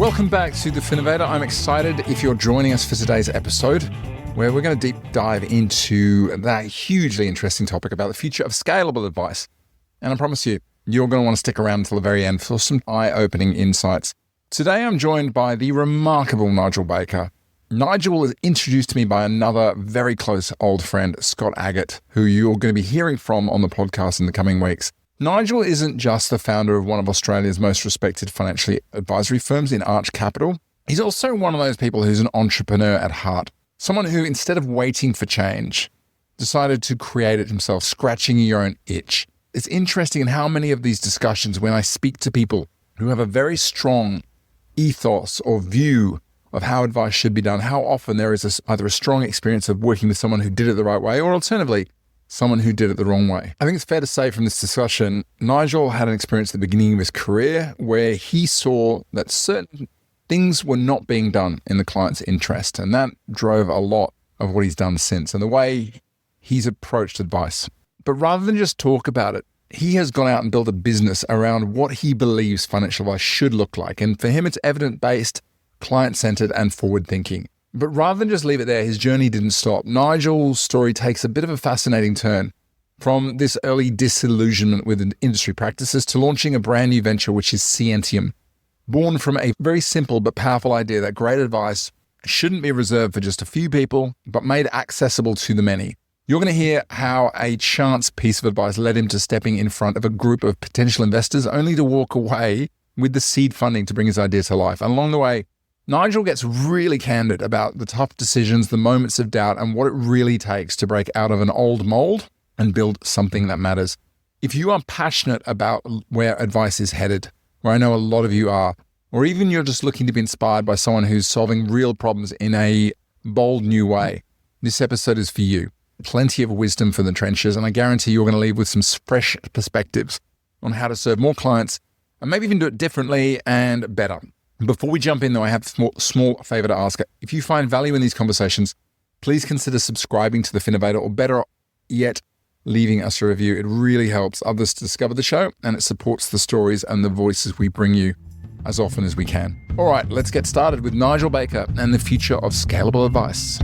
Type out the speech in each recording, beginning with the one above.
Welcome back to The Finnovator. I'm excited if you're joining us for today's episode, where we're going to deep dive into that hugely interesting topic about the future of scalable advice. And I promise you, you're going to want to stick around until the very end for some eye-opening insights. Today, I'm joined by the remarkable Nigel Baker. Nigel was introduced to me by another very close old friend, Scott Agate, who you're going to be hearing from on the podcast in the coming weeks. Nigel isn't just the founder of one of Australia's most respected financial advisory firms in Arch Capital. He's also one of those people who's an entrepreneur at heart. Someone who, instead of waiting for change, decided to create it himself, scratching your own itch. It's interesting in how many of these discussions, when I speak to people who have a very strong ethos or view of how advice should be done, how often there is either a strong experience of working with someone who did it the right way, or alternatively, someone who did it the wrong way. I think it's fair to say from this discussion, Nigel had an experience at the beginning of his career where he saw that certain things were not being done in the client's interest. And that drove a lot of what he's done since and the way he's approached advice. But rather than just talk about it, he has gone out and built a business around what he believes financial advice should look like. And for him, it's evidence-based, client-centered, and forward-thinking. But rather than just leave it there, his journey didn't stop. Nigel's story takes a bit of a fascinating turn from this early disillusionment with industry practices to launching a brand new venture, which is Scientiam, born from a very simple but powerful idea that great advice shouldn't be reserved for just a few people, but made accessible to the many. You're going to hear how a chance piece of advice led him to stepping in front of a group of potential investors, only to walk away with the seed funding to bring his idea to life. And along the way, Nigel gets really candid about the tough decisions, the moments of doubt, and what it really takes to break out of an old mold and build something that matters. If you are passionate about where advice is headed, where I know a lot of you are, or even you're just looking to be inspired by someone who's solving real problems in a bold new way, this episode is for you. Plenty of wisdom for the trenches, and I guarantee you're going to leave with some fresh perspectives on how to serve more clients and maybe even do it differently and better. Before we jump in, though, I have a small favor to ask. If you find value in these conversations, please consider subscribing to The Finnovator, or better yet, leaving us a review. It really helps others to discover the show, and it supports the stories and the voices we bring you as often as we can. All right, let's get started with Nigel Baker and the future of scalable advice.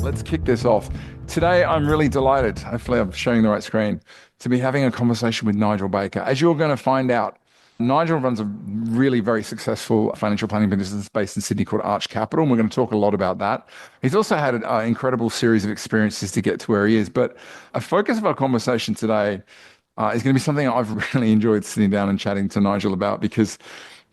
Let's kick this off. Today, I'm really delighted, hopefully I'm showing the right screen, to be having a conversation with Nigel Baker. As you're going to find out, Nigel runs a really very successful financial planning business based in Sydney called Arch Capital, and we're going to talk a lot about that. He's also had an incredible series of experiences to get to where he is, but a focus of our conversation today is going to be something I've really enjoyed sitting down and chatting to Nigel about, because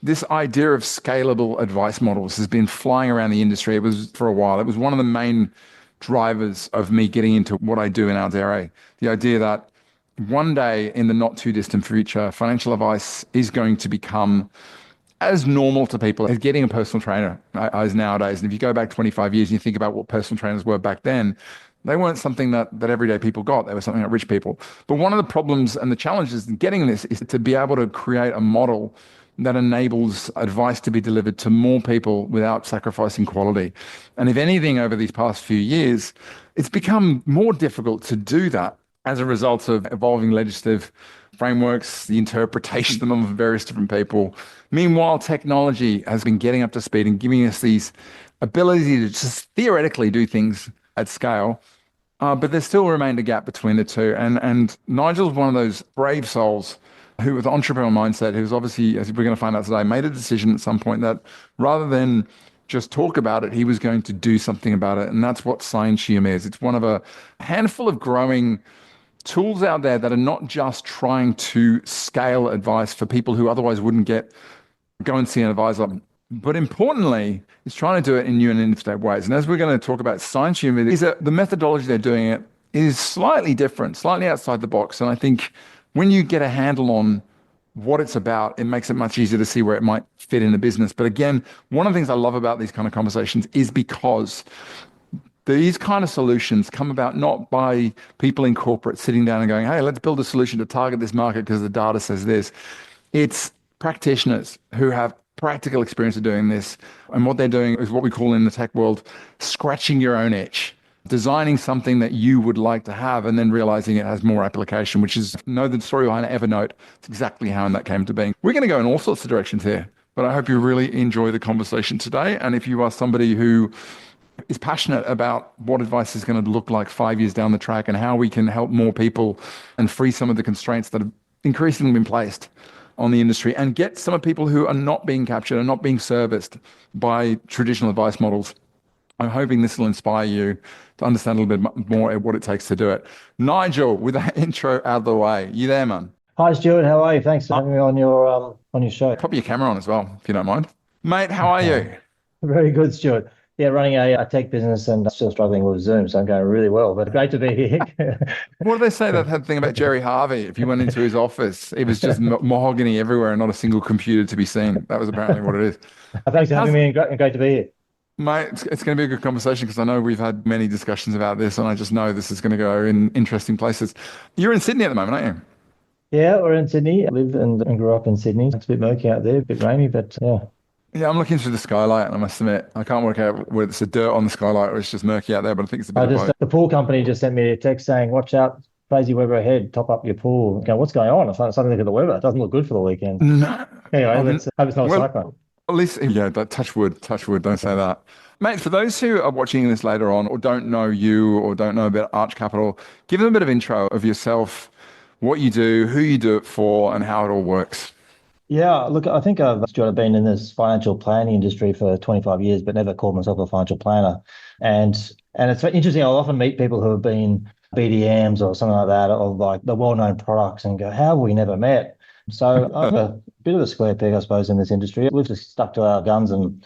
this idea of scalable advice models has been flying around the industry. It was for a while. It was one of the main drivers of me getting into what I do in our DRA. The idea that one day in the not too distant future, financial advice is going to become as normal to people as getting a personal trainer is nowadays. And if you go back 25 years and you think about what personal trainers were back then, they weren't something that everyday people got. They were something that rich people. But one of the problems and the challenges in getting this is to be able to create a model that enables advice to be delivered to more people without sacrificing quality. And if anything, over these past few years, it's become more difficult to do that as a result of evolving legislative frameworks, the interpretation of them of various different people. Meanwhile, technology has been getting up to speed and giving us these ability to just theoretically do things at scale, but there still remained a gap between the two. And Nigel's one of those brave souls who, with an entrepreneurial mindset, who's obviously, as we're going to find out today, made a decision at some point that rather than just talk about it, he was going to do something about it. And that's what Scientiam is. It's one of a handful of growing tools out there that are not just trying to scale advice for people who otherwise wouldn't go and see an advisor, but importantly, it's trying to do it in new and innovative ways. And as we're going to talk about, Scientiam is the methodology they're doing it is slightly different, slightly outside the box. And I think when you get a handle on what it's about, it makes it much easier to see where it might fit in the business. But again, one of the things I love about these kind of conversations is because these kind of solutions come about not by people in corporate sitting down and going, hey, let's build a solution to target this market because the data says this. It's practitioners who have practical experience of doing this. And what they're doing is what we call in the tech world, scratching your own itch. designing something that you would like to have and then realizing it has more application, which is know the story behind Evernote. It's exactly how that came to being. We're going to go in all sorts of directions here, but I hope you really enjoy the conversation today. And if you are somebody who is passionate about what advice is going to look like 5 years down the track and how we can help more people and free some of the constraints that have increasingly been placed on the industry and get some of people who are not being captured and not being serviced by traditional advice models. I'm hoping this will inspire you to understand a little bit more what it takes to do it. Nigel, with that intro out of the way, you there, man? Hi, Stuart. How are you? Thanks for having me on your show. Pop your camera on as well, if you don't mind. Mate, how are you? Very good, Stuart. Yeah, running a tech business and still struggling with Zoom, so I'm going really well. But great to be here. What do they say that thing about Jerry Harvey? If you went into his office, it was just mahogany everywhere and not a single computer to be seen. That was apparently what it is. Thanks for having me, and great to be here. Mate, it's going to be a good conversation because I know we've had many discussions about this and I just know this is going to go in interesting places. You're in Sydney at the moment, aren't you? Yeah, we're in Sydney. I live and grew up in Sydney. It's a bit murky out there, a bit rainy, but yeah. Yeah, I'm looking through the skylight and I must admit, I can't work out whether it's a dirt on the skylight or it's just murky out there, but I think it's a bit of both. The pool company just sent me a text saying, watch out, crazy weather ahead, top up your pool. Go, what's going on? I suddenly look at the weather. It doesn't look good for the weekend. No. Anyway, let's hope it's not a cyclone. At least, yeah, touch wood, don't say that. Mate, for those who are watching this later on or don't know you or don't know about Arch Capital, give them a bit of intro of yourself, what you do, who you do it for, and how it all works. Yeah, look, I think I've been in this financial planning industry for 25 years, but never called myself a financial planner. And it's interesting, I'll often meet people who have been BDMs or something like that, of like the well-known products and go, how have we never met? So I'm a bit of a square peg, I suppose, in this industry. We've just stuck to our guns and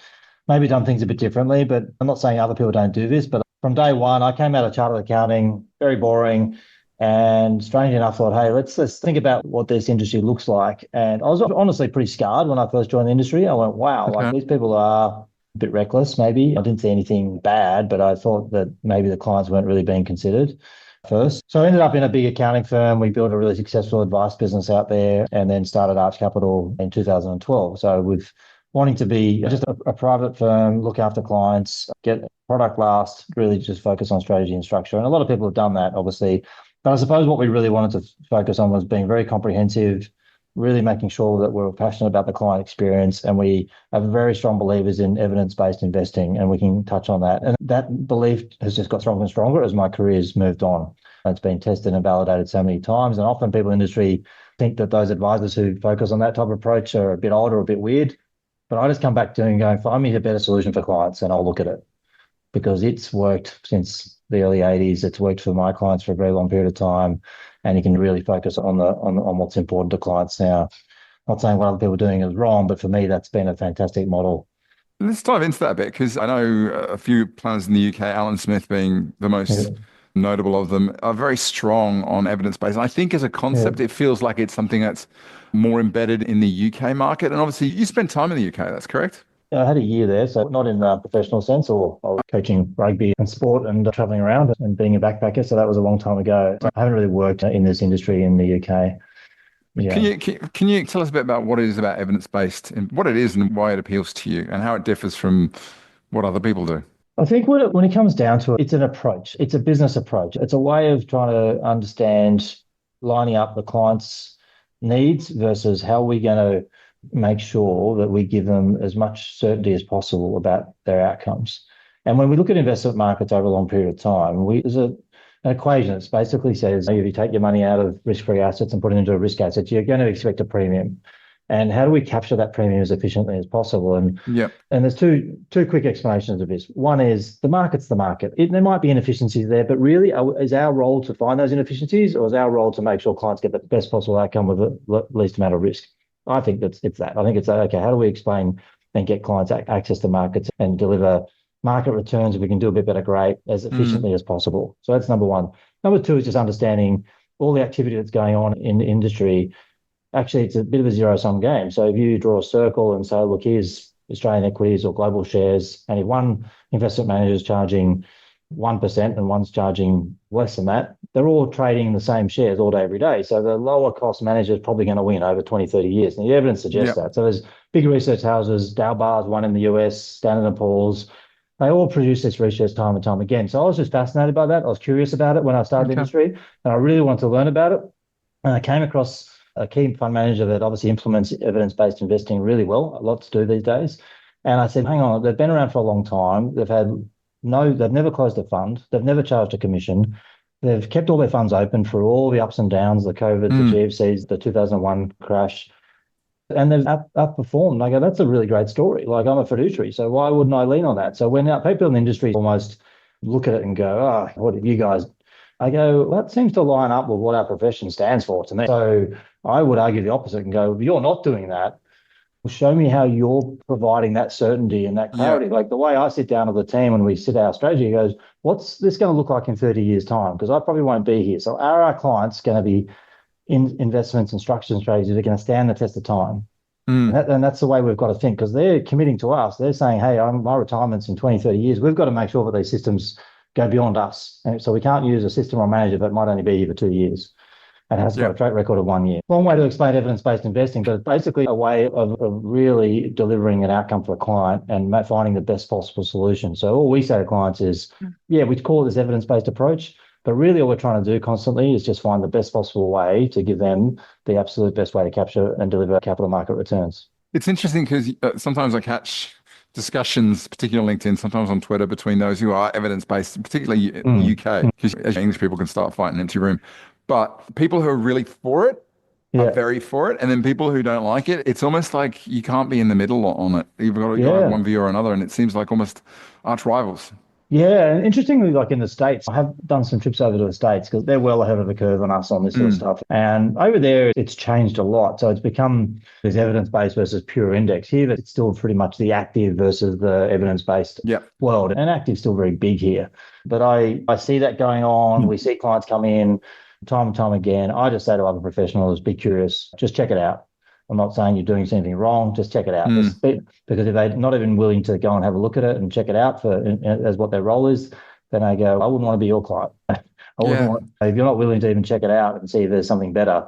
maybe done things a bit differently, but I'm not saying other people don't do this, but from day one, I came out of chartered accounting, very boring, and strangely enough, thought, hey, let's think about what this industry looks like. And I was honestly pretty scarred when I first joined the industry. I went, wow, like these people are a bit reckless, maybe. I didn't see anything bad, but I thought that maybe the clients weren't really being considered first. So I ended up in a big accounting firm. We built a really successful advice business out there and then started Arch Capital in 2012. So with wanting to be just a private firm, look after clients, get product last, really just focus on strategy and structure. And a lot of people have done that, obviously. But I suppose what we really wanted to focus on was being very comprehensive, really making sure that we're passionate about the client experience, and we are very strong believers in evidence-based investing, and we can touch on that. And that belief has just got stronger and stronger as my career has moved on. It's been tested and validated so many times, and often people in the industry think that those advisors who focus on that type of approach are a bit old or a bit weird. But I just come back to and go, find me a better solution for clients and I'll look at it, because it's worked since the early 80s. It's worked for my clients for a very long period of time, and you can really focus on what's important to clients now. Not saying what other people are doing is wrong, but for me, that's been a fantastic model. Let's dive into that a bit, because I know a few planners in the UK, Alan Smith being the most notable of them, are very strong on evidence-based. And I think as a concept, it feels like it's something that's more embedded in the UK market. And obviously, you spent time in the UK, that's correct? I had a year there, so not in a professional sense, or I was coaching rugby and sport and traveling around and being a backpacker. So that was a long time ago. I haven't really worked in this industry in the UK. Yeah. Can you tell us a bit about what it is about evidence-based and what it is and why it appeals to you and how it differs from what other people do? I think when it comes down to it, it's an approach. It's a business approach. It's a way of trying to understand lining up the client's needs versus how we're going to make sure that we give them as much certainty as possible about their outcomes. And when we look at investment markets over a long period of time, there's an equation that basically says if you take your money out of risk-free assets and put it into a risk asset, you're going to expect a premium. And how do we capture that premium as efficiently as possible? And there's two quick explanations of this. One is the market's the market. There might be inefficiencies there, but really is our role to find those inefficiencies, or is our role to make sure clients get the best possible outcome with the least amount of risk? I think it's that. I think it's okay, how do we explain and get clients access to markets and deliver market returns if we can do a bit better, great, as efficiently as possible. So that's number one. Number two is just understanding all the activity that's going on in the industry. Actually, it's a bit of a zero-sum game. So if you draw a circle and say, look, here's Australian equities or global shares, and if one investment manager is charging 1% and one's charging less than that, they're all trading in the same shares all day, every day. So the lower cost manager is probably going to win over 20, 30 years. And the evidence suggests that. So there's big research houses, Dow Bars, one in the US, Standard & Poor's, They all produce this research time and time again. So I was just fascinated by that. I was curious about it when I started the Okay. industry, and I really wanted to learn about it. And I came across a key fund manager that obviously implements evidence-based investing really well. A lot to do these days. And I said, hang on, they've been around for a long time. They've never closed a fund. They've never charged a commission. They've kept all their funds open for all the ups and downs, the COVID, the Mm. GFCs, the 2001 crash, and they've outperformed. I go, that's a really great story. Like, I'm a fiduciary, so why wouldn't I lean on that? So when people in the industry almost look at it and go, oh, what have you guys? I go, well, that seems to line up with what our profession stands for to me. So I would argue the opposite and go, you're not doing that. Show me how you're providing that certainty and that Yeah. clarity. Like the way I sit down with the team when we sit our strategy, he goes, what's this going to look like in 30 years' time? Because I probably won't be here. So are our clients going to be in investments and structures and strategies that are going to stand the test of time? Mm. And that's the way we've got to think, because they're committing to us. They're saying, hey, my retirement's in 20, 30 years. We've got to make sure that these systems go beyond us. And so we can't use a system or manager that might only be here for 2 years and has got Yeah. a track record of 1 year. Long way to explain evidence-based investing, but it's basically a way of really delivering an outcome for a client and finding the best possible solution. So all we say to clients is, yeah, we call it this evidence-based approach, but really all we're trying to do constantly is just find the best possible way to give them the absolute best way to capture and deliver capital market returns. It's interesting because sometimes I catch discussions, particularly on LinkedIn, sometimes on Twitter, between those who are evidence-based, particularly in the Mm. UK, because as English people can start fighting an empty room. But people who are really for it are Yeah, very for it. And then people who don't like it, it's almost like you can't be in the middle on it. You got to have yeah. one view or another. And it seems like almost arch rivals. Yeah, and interestingly, like in the States, I have done some trips over to the States because they're well ahead of the curve on us on this sort of Mm. stuff. And over there, it's changed a lot. So it's become this evidence-based versus pure index. Here, it's still pretty much the active versus the evidence-based Yeah. world. And active's still very big here. But I see that going on. We see clients come in time and time again. I just say to other professionals, be curious, just check it out. I'm not saying you're doing anything wrong. Just check it out. Mm. Because if they're not even willing to go and have a look at it and check it out as what their role is, then I go, I wouldn't want to be your client. I wouldn't Yeah. want, if you're not willing to even check it out and see if there's something better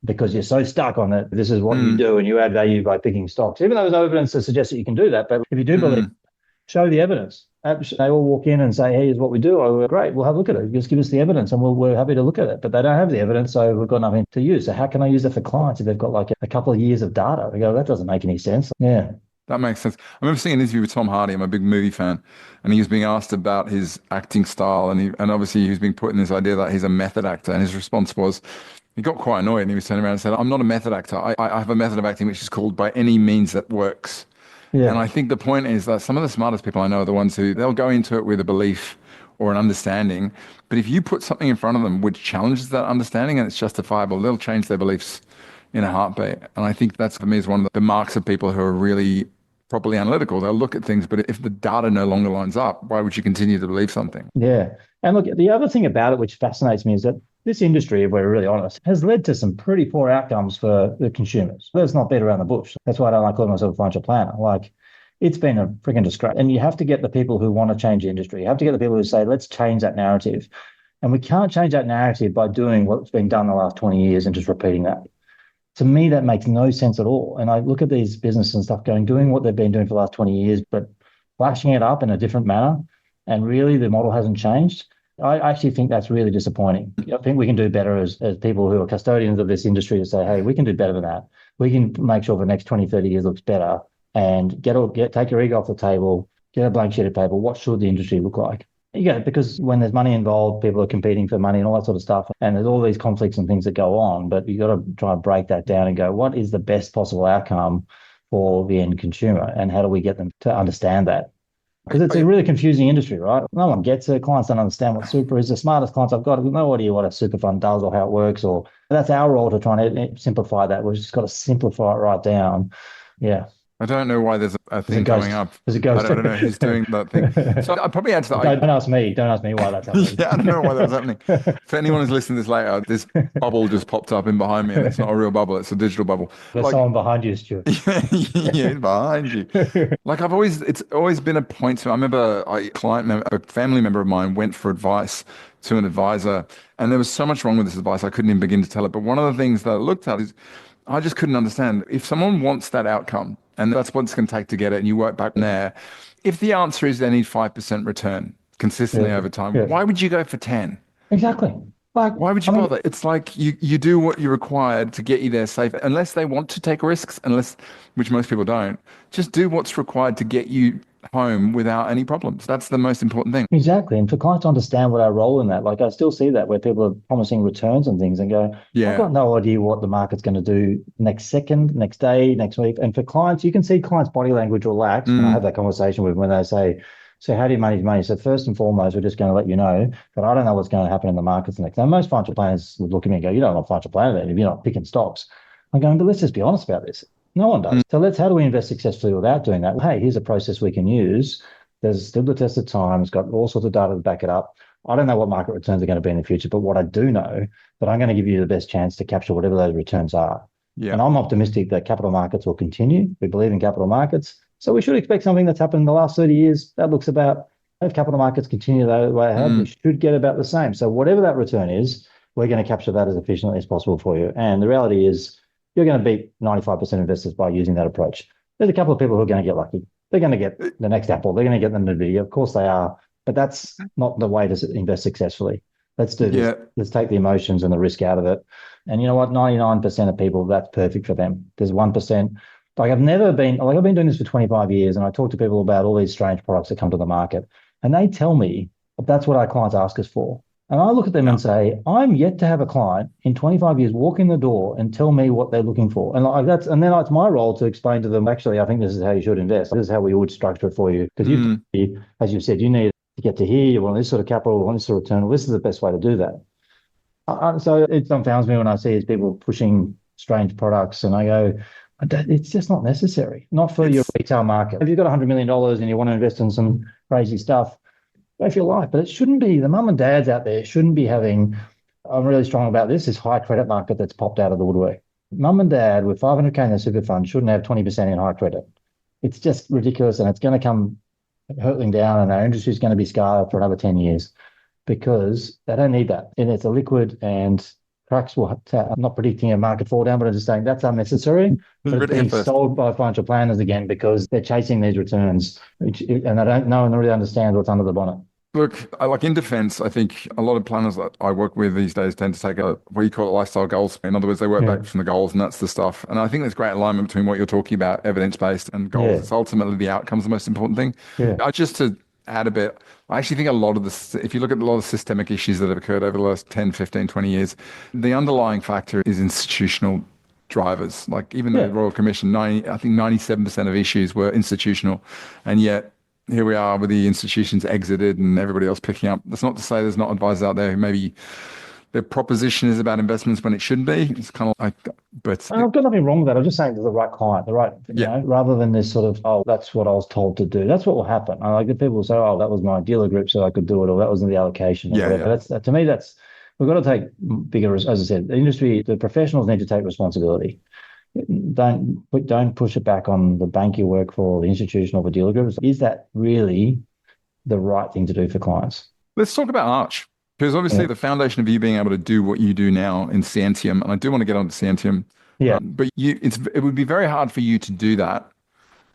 because you're so stuck on it. This is what you Mm. do and you add value by picking stocks, even though there's no evidence to suggest that you can do that. But if you do believe, Mm. show the evidence. They all walk in and say, hey, here's what we do. Oh, great, we'll have a look at it. Just give us the evidence and we're happy to look at it. But they don't have the evidence, so we've got nothing to use. So how can I use it for clients if they've got like a couple of years of data? I go, that doesn't make any sense. Yeah. That makes sense. I remember seeing an interview with Tom Hardy. I'm a big movie fan, and he was being asked about his acting style, and obviously he was being put in this idea that he's a method actor, and his response was, he got quite annoyed, and he was turning around and said, "I'm not a method actor. I have a method of acting which is called by any means that works." And Yeah. I think the point is that some of the smartest people I know are the ones who they'll go into it with a belief or an understanding, but if you put something in front of them which challenges that understanding and it's justifiable, they'll change their beliefs in a heartbeat. And I think that's for me is one of the marks of people who are really properly analytical. They'll look at things, but if the data no longer lines up, why would you continue to believe something? Yeah. And look, the other thing about it which fascinates me is that this industry, if we're really honest, has led to some pretty poor outcomes for the consumers. Let's not beat around the bush. That's why I don't like calling myself a financial planner. Like, it's been a freaking disgrace. And you have to get the people who want to change the industry. You have to get the people who say, let's change that narrative. And we can't change that narrative by doing what's been done the last 20 years and just repeating that. To me, that makes no sense at all. And I look at these businesses and stuff doing what they've been doing for the last 20 years, but flashing it up in a different manner. And really, the model hasn't changed. I actually think that's really disappointing. I think we can do better as people who are custodians of this industry to say, hey, we can do better than that. We can make sure the next 20, 30 years looks better and take your ego off the table, get a blank sheet of paper. What should the industry look like? Because when there's money involved, people are competing for money and all that sort of stuff. And there's all these conflicts and things that go on, but you got to try and break that down and go, what is the best possible outcome for the end consumer? And how do we get them to understand that? Because it's a really confusing industry, right? No one gets it. Clients don't understand what super is. The smartest clients I've got have no idea what a super fund does or how it works. Or that's our role to try and simplify that. We've just got to simplify it right down. Yeah. I don't know why there's a There's a thing coming ghost. up. There's a ghost. I don't know who's doing that thing. So I probably add to that. Don't ask me. Don't ask me why that's happening. Yeah, I don't know why that was happening. For anyone who's listening to this later, this bubble just popped up in behind me, and it's not a real bubble; it's a digital bubble. There's Like, someone behind you, Stuart. yeah, behind you. Like it's always been a point to. I remember a family member of mine went for advice to an advisor, and there was so much wrong with this advice I couldn't even begin to tell it. But one of the things that I looked at is I just couldn't understand. If someone wants that outcome and that's what it's going to take to get it and you work back from there, if the answer is they need 5% return consistently Yeah, over time, yeah, why would you go for 10? exactly. Like, Why would I you mean, bother? It's like you do what you're required to get you there safe, unless they want to take risks, unless, which most people don't, just do what's required to get you home without any problems. That's the most important thing. exactly. And for clients to understand what our role in that, like I still see that where people are promising returns and things and go, I've Yeah. got no idea what the market's going to do next second, next day, next week. And for clients, you can see clients' body language relax when I have Mm, that conversation with them when they say, so how do you manage money? So first and foremost, we're just going to let you know, but I don't know what's going to happen in the markets next. Now, most financial planners would look at me and go, you don't know what financial planner then if you're not picking stocks. I'm going, but let's just be honest about this. No one mm, does. So how do we invest successfully without doing that? Well, hey, here's a process we can use. There's still the test of time. It's got all sorts of data to back it up. I don't know what market returns are going to be in the future, but what I do know that I'm going to give you the best chance to capture whatever those returns are. yeah. And I'm optimistic that capital markets will continue. We believe in capital markets. So we should expect something that's happened in the last 30 years. That looks about, if capital markets continue the way they have, we Mm, should get about the same. So whatever that return is, we're going to capture that as efficiently as possible for you. And the reality is you're going to beat 95% of investors by using that approach. There's a couple of people who are going to get lucky. They're going to get the next Apple. They're going to get the Nvidia. Of course they are, but that's not the way to invest successfully. Let's do this. yeah. Let's take the emotions and the risk out of it. And you know what? 99% of people, that's perfect for them. There's 1%. I've been doing this for 25 years and I talk to people about all these strange products that come to the market and they tell me that's what our clients ask us for. And I look at them Yeah. and say, I'm yet to have a client in 25 years walk in the door and tell me what they're looking for. And then it's my role to explain to them, actually, I think this is how you should invest. This is how we would structure it for you. Because Mm, as you said, you need to get to here, you want this sort of capital, you want this sort of return. Well, this is the best way to do that. So it dumbfounds me when I see these people pushing strange products and I go, it's just not necessary, not for your it's retail market. If you've got $100 million and you want to invest in some crazy stuff, go for your life. But it shouldn't be, the mum and dads out there shouldn't be having, I'm really strong about this high credit market that's popped out of the woodwork. Mum and dad with 500K in their super fund shouldn't have 20% in high credit. It's just ridiculous and it's going to come hurtling down and our industry is going to be scarred for another 10 years because they don't need that. And it's a liquid and cracks will, I'm not predicting a market fall down, but I'm just saying that's unnecessary. But it's being first. sold by financial planners again because they're chasing these returns and they don't know and really understand what's under the bonnet. Look, like in defense, I think a lot of planners that I work with these days tend to take a what you call it lifestyle goals. In other words, they work Yeah. back from the goals and that's the stuff. And I think there's great alignment between what you're talking about, evidence-based and goals. Yeah. It's ultimately the outcome's the most important thing. Yeah. Just to add a bit, I actually think a lot of this, if you look at a lot of systemic issues that have occurred over the last 10, 15, 20 years, the underlying factor is institutional drivers. Like even the Yeah. Royal Commission, I think 97% of issues were institutional. And yet here we are with the institutions exited and everybody else picking up. That's not to say there's not advisors out there who maybe their proposition is about investments when it shouldn't be. It's kind of like, but I've got nothing wrong with that. I'm just saying to the right client, the right, yeah, rather than this sort of, oh, that's what I was told to do. That's what will happen. I like the people say, oh, that was my dealer group, so I could do it, or that was in the allocation, or yeah, whatever. yeah. That's to me, we've got to take bigger, as I said, the industry, the professionals need to take responsibility. Don't push it back on the bank you work for, the institution, or the dealer group. Is that really the right thing to do for clients? Let's talk about Arch. Because obviously Yeah. the foundation of you being able to do what you do now in Scientiam, and I do want to get onto Scientiam, Yeah. but it would be very hard for you to do that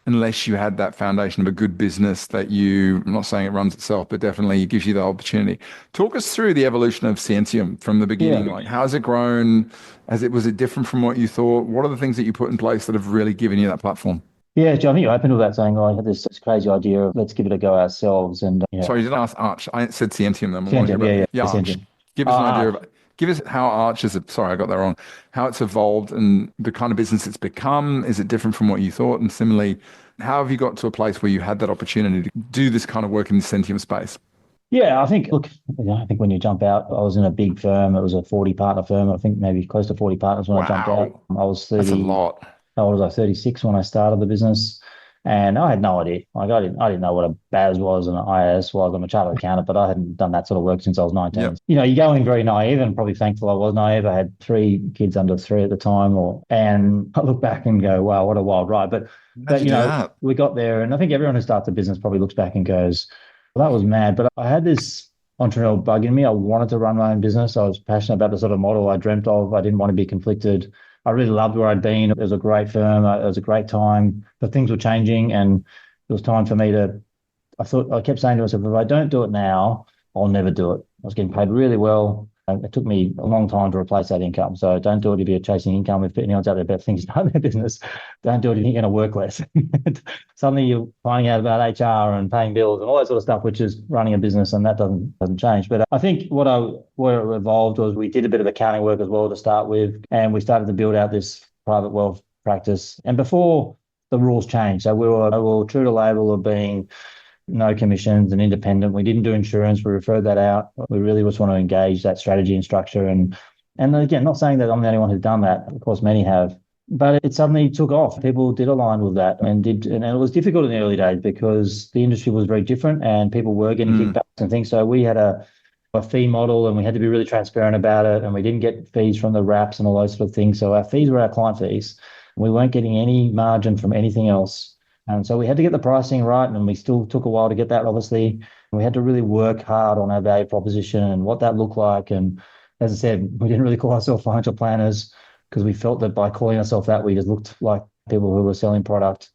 unless you had that foundation of a good business that I'm not saying it runs itself, but definitely gives you the opportunity. Talk us through the evolution of Scientiam from the beginning. Yeah. Like, how has it grown? Was it different from what you thought? What are the things that you put in place that have really given you that platform? Yeah, John, you opened with that saying, oh, I had this crazy idea of let's give it a go ourselves. And Sorry, you didn't ask Arch. I said Scientiam then. I want to hear Scientiam, about, yeah, Arch. Scientiam. Give us an idea Arch. of, give us how Arch is, sorry, I got that wrong, how it's evolved and the kind of business it's become. Is it different from what you thought? And similarly, how have you got to a place where you had that opportunity to do this kind of work in the Scientiam space? Yeah, I think, look, I think when you jump out, I was in a big firm. It was a 40 partner firm. I think maybe close to 40 partners when I jumped out. Wow, I was that's a 30, lot. how old was I? 36 when I started the business. And I had no idea. Like I didn't know what a BAS was and an IAS was. I'm a chartered accountant, but I hadn't done that sort of work since I was 19. Yep. You go in very naive and probably thankful I was naive. I had three kids under three at the time, and I look back and go, wow, what a wild ride. But How'd you do that? we got there, and I think everyone who starts a business probably looks back and goes, well, that was mad. But I had this entrepreneurial bug in me. I wanted to run my own business. I was passionate about the sort of model I dreamt of. I didn't want to be conflicted. I really loved where I'd been. It was a great firm. It was a great time, but things were changing, and it was time for me to. I kept saying to myself, if I don't do it now, I'll never do it. I was getting paid really well. And it took me a long time to replace that income. So don't do it if you're chasing income. If anyone's out there about things to start their business, don't do it if you're going to work less. Suddenly you're finding out about HR and paying bills and all that sort of stuff, which is running a business, and that doesn't change. But I think where it evolved was we did a bit of accounting work as well to start with, and we started to build out this private wealth practice. And before the rules changed, so we were true to label of being no commissions and independent. We didn't do insurance. We referred that out. We really just want to engage that strategy and structure. And again, not saying that I'm the only one who's done that. Of course, many have. But it suddenly took off. People did align with that, and it was difficult in the early days because the industry was very different and people were getting kickbacks and things. So we had a fee model, and we had to be really transparent about it. And we didn't get fees from the wraps and all those sort of things. So our fees were our client fees. We weren't getting any margin from anything else. And so we had to get the pricing right, and we still took a while to get that, obviously. We had to really work hard on our value proposition and what that looked like. And as I said, we didn't really call ourselves financial planners because we felt that by calling ourselves that, we just looked like people who were selling product.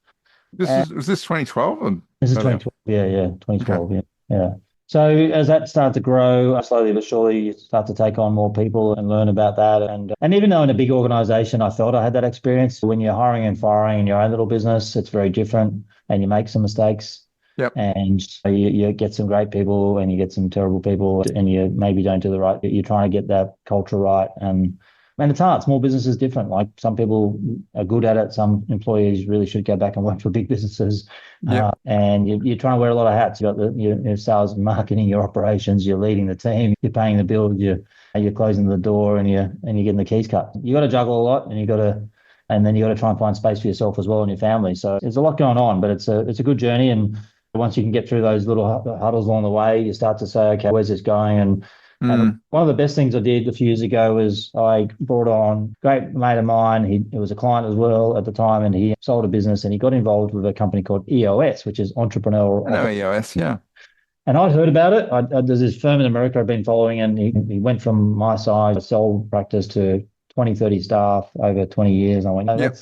Was this 2012? This is 2012. Yeah, 2012. Okay. Yeah. So as that started to grow, slowly but surely, you start to take on more people and learn about that. And even though in a big organization, I felt I had that experience, when you're hiring and firing in your own little business, it's very different, and you make some mistakes. Yep. And you get some great people and you get some terrible people, and you maybe don't do the right. You're trying to get that culture right. And it's hard. Small business is different. Like, some people are good at it. Some employees really should go back and work for big businesses. Yep. And you're trying to wear a lot of hats. You've got your sales and marketing, your operations, you're leading the team, you're paying the bills, you're closing the door, and you're getting the keys cut. You got to juggle a lot, and then you got to try and find space for yourself as well and your family. So there's a lot going on, but it's a good journey. And once you can get through those little huddles along the way, you start to say, okay, where's this going? And one of the best things I did a few years ago was I brought on a great mate of mine. He was a client as well at the time, and he sold a business, and he got involved with a company called EOS, which is Entrepreneur. I know EOS, yeah. And I'd heard about it. There's this firm in America I've been following, and he went from my side, a sole practice, to 20, 30 staff over 20 years. And I went, no,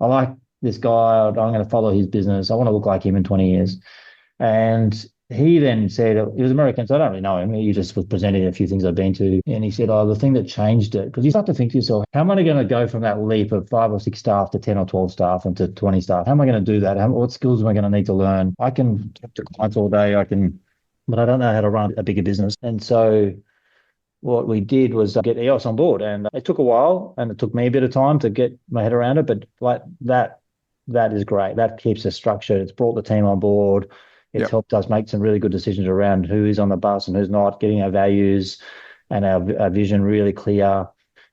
I like this guy. I'm going to follow his business. I want to look like him in 20 years. And he then said, he was American, so I don't really know him. He just was presenting a few things I've been to. And he said, the thing that changed it, because you start to think to yourself, how am I going to go from that leap of 5 or 6 staff to 10 or 12 staff and to 20 staff? How am I going to do that? What skills am I going to need to learn? I can talk to clients all day, but I don't know how to run a bigger business. And so what we did was get EOS on board. And it took a while, and it took me a bit of time to get my head around it. But like that is great. That keeps us structured. It's brought the team on board. It's helped us make some really good decisions around who is on the bus and who's not, getting our values and our vision really clear.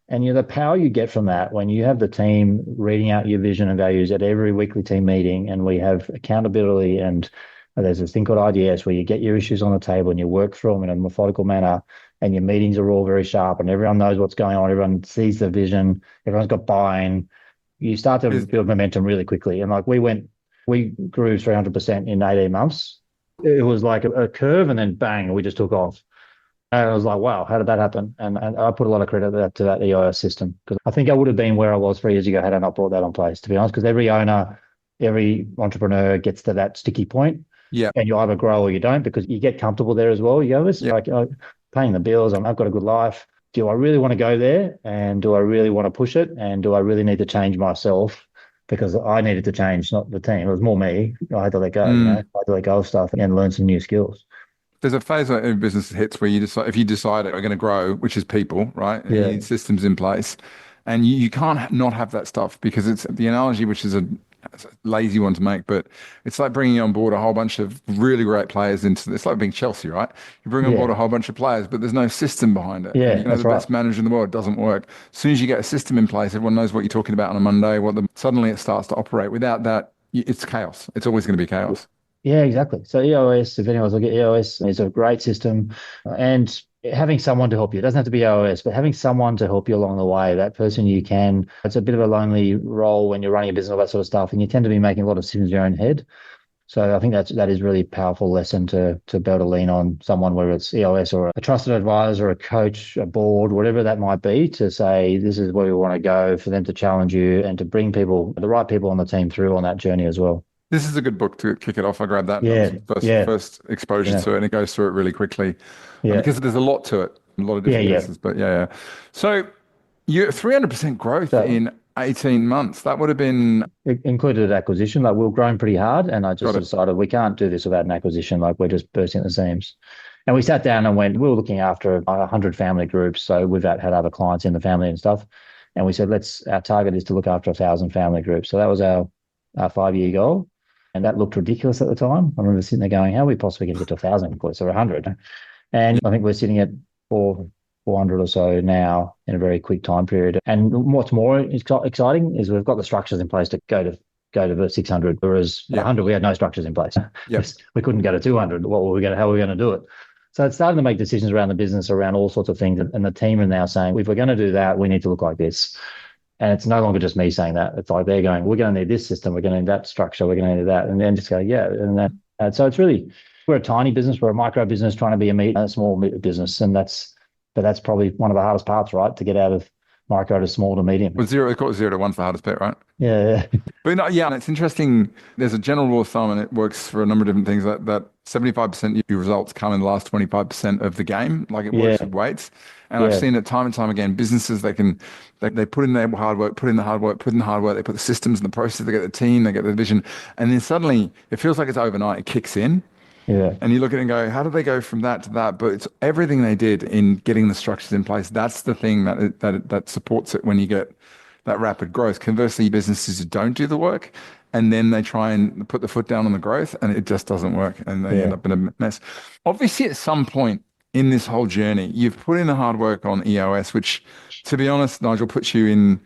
And the power you get from that, when you have the team reading out your vision and values at every weekly team meeting, and we have accountability, and there's this thing called IDS where you get your issues on the table and you work through them in a methodical manner, and your meetings are all very sharp and everyone knows what's going on. Everyone sees the vision. Everyone's got buy-in. You start to build momentum really quickly. And like we grew 300% in 18 months. It was like a curve, and then bang, we just took off. And I was like, wow, how did that happen? And I put a lot of credit to that EOS system, because I think I would have been where I was 3 years ago had I not brought that on place, to be honest, because every owner, every entrepreneur gets to that sticky point. Yeah. And you either grow or you don't, because you get comfortable there as well. You go, it's like paying the bills. I've got a good life. Do I really want to go there? And do I really want to push it? And do I really need to change myself? Because I needed to change, not the team. It was more me. I had to let go, I had to let go of stuff and learn some new skills. There's a phase where every business hits where you decide, if you decide we're going to grow, which is people, right? And you need systems in place. And you can't not have that stuff, because it's the analogy, which is it's a lazy one to make, but it's like bringing on board a whole bunch of really great players it's like being Chelsea, right? You bring on board a whole bunch of players, but there's no system behind it. Yeah, you know, the best manager in the world, doesn't work. As soon as you get a system in place, everyone knows what you're talking about on a Monday, suddenly it starts to operate. Without that, it's chaos. It's always going to be chaos. Yeah, exactly. So EOS, if anyone's looking at EOS, is a great system. And having someone to help you, it doesn't have to be EOS, but having someone to help you along the way, that person it's a bit of a lonely role when you're running a business, all that sort of stuff, and you tend to be making a lot of decisions in your own head. So I think that is really powerful lesson to be able to lean on someone, whether it's EOS or a trusted advisor, a coach, a board, whatever that might be, to say this is where we want to go, for them to challenge you and to bring people, the right people on the team through on that journey as well. This is a good book to kick it off. I grabbed that. That Yeah, was the yeah, first exposure to it, and it goes through it really quickly. yeah, Because there's a lot to it, a lot of yeah, different yeah. pieces. But yeah. So you 300% growth So in 18 months. That would have been it included acquisition. Like we were growing pretty hard, and I just got it. decided we can't do this without an acquisition. Like we're just bursting at the seams. And we sat down and went, we were looking after 100 family groups. So we've had other clients in the family and stuff. And we said, our target is to look after 1,000 family groups. So that was our 5-year goal. And that looked ridiculous at the time. I remember sitting there going, how are we possibly going to get to 1,000 employees or 100? And I think we're sitting at 400 or so now in a very quick time period. And what's more exciting is we've got the structures in place to go to the 600, whereas 100 we had no structures in place. Yep. We couldn't go to 200. How were we going to do it? So it's starting to make decisions around the business, around all sorts of things. And the team are now saying, if we're going to do that, we need to look like this. And it's no longer just me saying that. It's like they're going, we're going to need this system, we're going to need that structure, we're going to need that. And then just go, yeah. And so it's really, we're a tiny business, we're a micro business trying to be a small business. And that's probably one of the hardest parts, right? To get out of micro to small to medium. Well, they call it 0 to 1's the hardest bit, right? Yeah. But and it's interesting. There's a general rule of thumb, and it works for a number of different things, that 75% of your results come in the last 25% of the game. Like it works with weights. And I've seen it time and time again. Businesses, they put in their hard work, put in the hard work, they put the systems and the process, they get the team, they get the vision. And then suddenly it feels like it's overnight. It kicks in. Yeah. And you look at it and go, how did they go from that to that? But it's everything they did in getting the structures in place. That's the thing that supports it when you get that rapid growth. Conversely, businesses who don't do the work and then they try and put the foot down on the growth and it just doesn't work and they end up in a mess. Obviously, at some point in this whole journey, you've put in the hard work on EOS, which, to be honest, Nigel, puts you in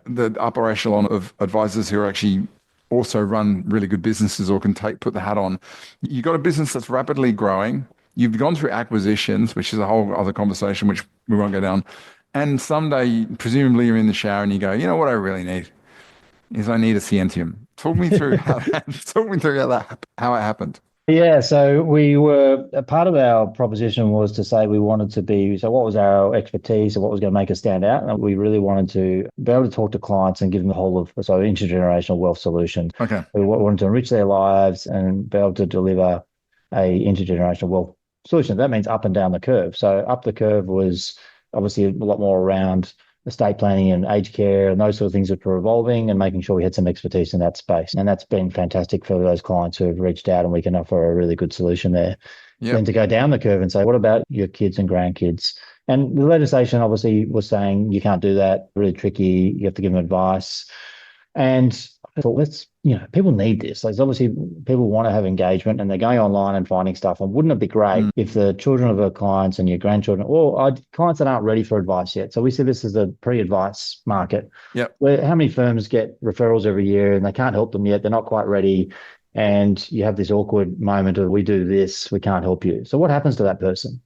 the upper echelon of advisors who are actually also run really good businesses or can put the hat on. You've got a business that's rapidly growing. You've gone through acquisitions, which is a whole other conversation, which we won't go down. And someday, presumably, you're in the shower and you go, you know what I really need is I need a Scientiam. Talk me through how it happened. Yeah, so a part of our proposition was to say we wanted to be, so what was our expertise and what was going to make us stand out? And we really wanted to be able to talk to clients and give them the whole of, so intergenerational wealth solution. Okay. We wanted to enrich their lives and be able to deliver a intergenerational wealth solution. That means up and down the curve. So up the curve was obviously a lot more around estate planning and aged care and those sort of things that were evolving and making sure we had some expertise in that space. And that's been fantastic for those clients who have reached out and we can offer a really good solution there. Yep. Then to go down the curve and say, what about your kids and grandkids? And the legislation obviously was saying you can't do that, really tricky, you have to give them advice. And I thought, people need this. Like, obviously, people want to have engagement and they're going online and finding stuff. And wouldn't it be great if the children of our clients and your grandchildren, or our clients that aren't ready for advice yet? So we see this as a pre-advice market. Yep. Where how many firms get referrals every year and they can't help them yet. They're not quite ready. And you have this awkward moment of, we do this, we can't help you. So what happens to that person?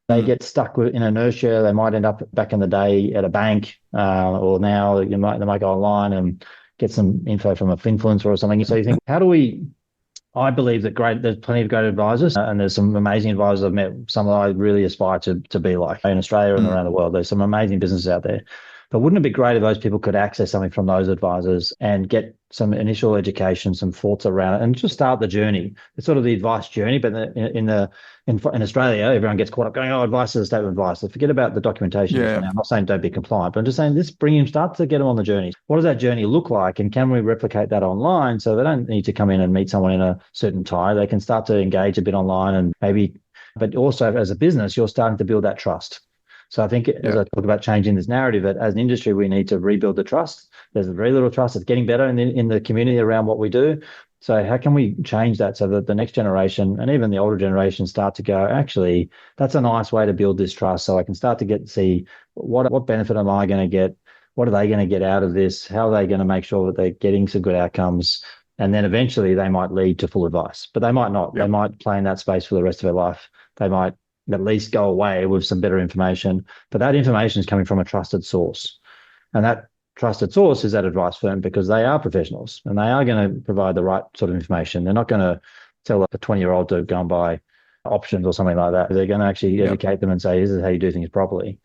They get stuck in inertia. They might end up back in the day at a bank, or now they might go online and get some info from a finfluencer or something. So you think, I believe that there's plenty of great advisors and there's some amazing advisors I've met, some that I really aspire to be like in Australia and around the world. There's some amazing businesses out there. But wouldn't it be great if those people could access something from those advisors and get some initial education, some thoughts around it, and just start the journey? It's sort of the advice journey, but in Australia, everyone gets caught up going, advice is a statement of advice. So forget about the documentation. Yeah. I'm not saying don't be compliant, but I'm just saying start to get them on the journey. What does that journey look like? And can we replicate that online so they don't need to come in and meet someone in a suit and tie? They can start to engage a bit online and but also as a business, you're starting to build that trust. So I think as I talk about changing this narrative, that as an industry, we need to rebuild the trust. There's very little trust. It's getting better in the community around what we do. So how can we change that so that the next generation and even the older generation start to go, actually, that's a nice way to build this trust. So I can start to see what benefit am I going to get? What are they going to get out of this? How are they going to make sure that they're getting some good outcomes? And then eventually they might lead to full advice, but they might not. Yep. They might play in that space for the rest of their life. They might at least go away with some better information, but that information is coming from a trusted source. And that trusted source is that advice firm, because they are professionals and they are going to provide the right sort of information. They're not going to tell a 20-year-old to go and buy options or something like that. They're going to actually educate them and say, this is how you do things properly.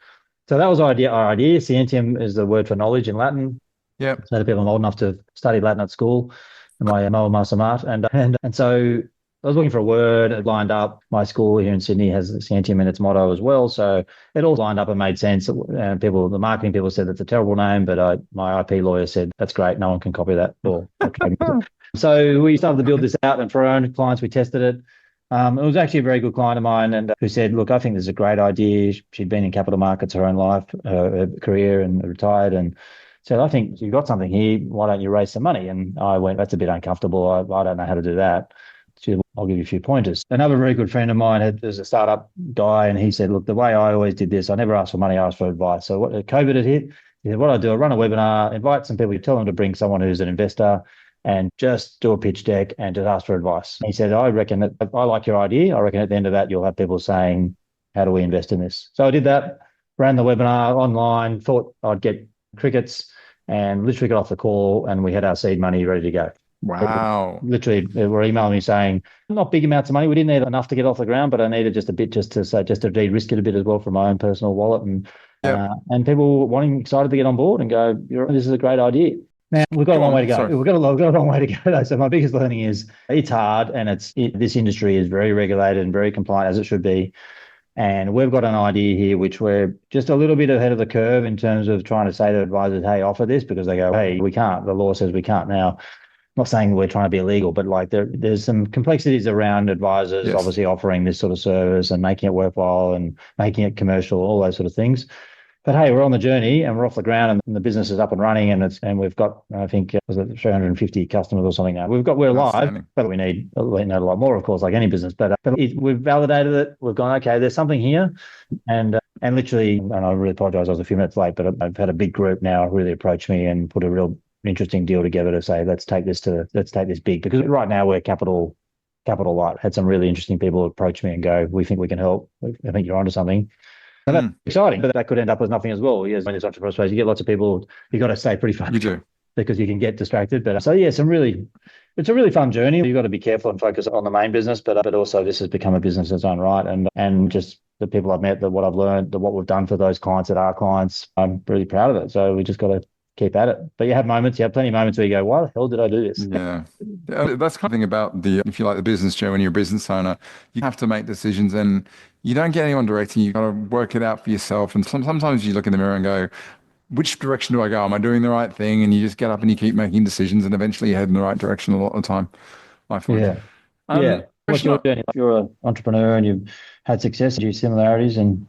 So that was our idea. Scientiam is the word for knowledge in Latin. Yeah. So the people are old enough to study Latin at school, my master art. And so I was looking for a word. It lined up. My school here in Sydney has Scientiam in its motto as well. So it all lined up and made sense. The marketing people said it's a terrible name, but my IP lawyer said, that's great. No one can copy that. So we started to build this out, and for our own clients, we tested it. It was actually a very good client of mine, and who said, look, I think this is a great idea. She'd been in capital markets her own life, her career, and retired, and said, I think you've got something here. Why don't you raise some money? And I went, that's a bit uncomfortable. I don't know how to do that. She said, I'll give you a few pointers. Another very good friend of mine was a startup guy, and he said, look, the way I always did this, I never asked for money, I asked for advice. So what COVID had hit, he said, what I do, I run a webinar, invite some people, tell them to bring someone who's an investor, and just do a pitch deck and just ask for advice. And he said, I reckon that I like your idea. I reckon at the end of that, you'll have people saying, how do we invest in this? So I did that, ran the webinar online, thought I'd get crickets, and literally got off the call and we had our seed money ready to go. Wow. Literally, they were emailing me saying, not big amounts of money. We didn't need enough to get off the ground, but I needed just a bit just to de-risk it a bit as well from my own personal wallet. And people excited to get on board and go, this is a great idea. Now, we've got a long way to go. We've got a long way to go. So my biggest learning is it's hard, and this industry is very regulated and very compliant, as it should be. And we've got an idea here, which we're just a little bit ahead of the curve in terms of trying to say to advisors, hey, offer this, because they go, hey, we can't. The law says we can't. Now, I'm not saying we're trying to be illegal, but like there's some complexities around advisors obviously offering this sort of service and making it worthwhile and making it commercial, all those sort of things. But hey, we're on the journey and we're off the ground, and the business is up and running, and we've got, I think, was it 350 customers or something now. We're live, but we need a lot more, of course, like any business. But we've validated it. We've gone, okay, there's something here, and literally, and I really apologize, I was a few minutes late, but I've had a big group now really approach me and put a real interesting deal together to say, let's take this big, because right now we're capital light. Had some really interesting people approach me and go, we think we can help. I think you're onto something. And that's exciting, but that could end up as nothing as well. Yes, when it's entrepreneur space, you get lots of people, you got to stay pretty focused. You do. Because you can get distracted. But so, yeah, it's a really fun journey. You've got to be careful and focus on the main business, but also this has become a business in its own right. And just the people I've met, what I've learned, what we've done for those clients that are clients, I'm really proud of it. So we just got to keep at it. But you have plenty of moments where you go, why the hell did I do this? Yeah. That's kind of thing about if you like the business, Joe, when you're a business owner, you have to make decisions and you don't get anyone directing you. You've got to work it out for yourself. And sometimes you look in the mirror and go, which direction do I go? Am I doing the right thing? And you just get up and you keep making decisions, and eventually you head in the right direction a lot of the time, I find. Yeah. What's your journey? If you're an entrepreneur and you've had success, do you similarities and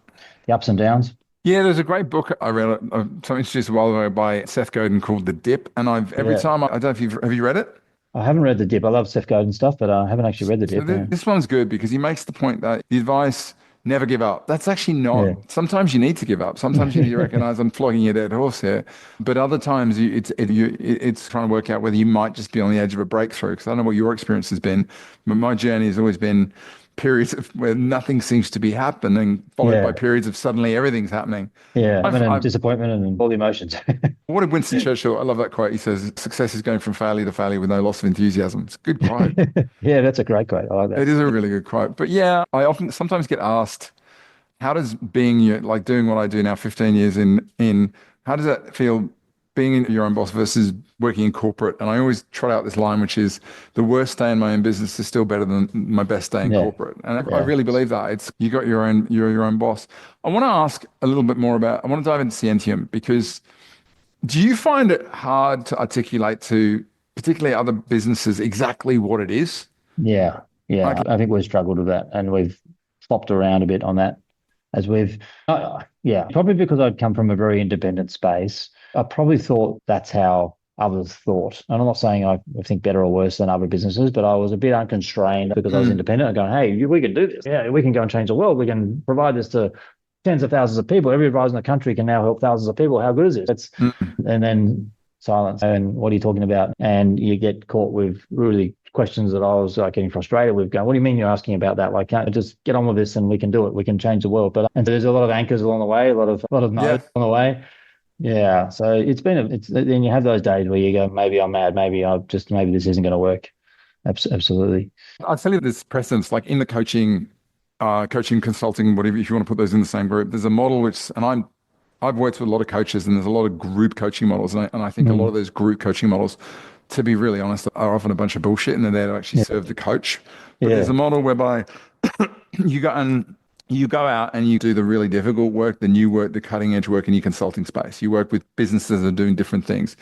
the ups and downs? Yeah, there's a great book I read, something introduced a while ago by Seth Godin called The Dip. And every time, I don't know if have you read it? I haven't read The Dip. I love Seth Godin stuff, but I haven't actually read The Dip. So this one's good because he makes the point that the advice, never give up. That's actually not. Yeah. Sometimes you need to give up. Sometimes you need to recognize I'm flogging a dead horse here. But other times it's trying to work out whether you might just be on the edge of a breakthrough. Because I don't know what your experience has been, but my journey has always been periods where nothing seems to be happening, followed by periods of suddenly everything's happening. Yeah, and disappointment and all the emotions. What did Winston Churchill, I love that quote. He says, success is going from failure to failure with no loss of enthusiasm. It's a good quote. Yeah, that's a great quote. I like that. It is a really good quote. But yeah, I sometimes get asked, how does doing what I do now 15 years in, how does that feel being your own boss versus working in corporate? And I always trot out this line, which is the worst day in my own business is still better than my best day in corporate. And I really believe that. You're your own boss. I want to ask a little bit more I want to dive into Scientiam, because do you find it hard to articulate to particularly other businesses exactly what it is? Yeah. I think we've struggled with that, and we've flopped around a bit on that as we've, probably because I'd come from a very independent space. I probably thought that's how others thought. And I'm not saying I think better or worse than other businesses, but I was a bit unconstrained because I was independent. I'm going, hey, we can do this. Yeah, we can go and change the world. We can provide this to tens of thousands of people. Every advisor in the country can now help thousands of people. How good is this? And then silence. And what are you talking about? And you get caught with really questions that I was getting frustrated with, going, what do you mean you're asking about that? Like, can't just get on with this and we can do it. We can change the world. And so there's a lot of anchors along the way, a lot of no's on the way. Yeah. So it's then you have those days where you go, maybe I'm mad, maybe this isn't going to work. Absolutely. I'll tell you this precedence, like in the coaching, consulting, whatever, if you want to put those in the same group, there's a model I've worked with a lot of coaches and there's a lot of group coaching models. And I think a lot of those group coaching models, to be really honest, are often a bunch of bullshit and they're there to actually Yeah. serve the coach. But Yeah. there's a model whereby you go out and you do the really difficult work, the new work, the cutting edge work in your consulting space. You work with businesses that are doing different things.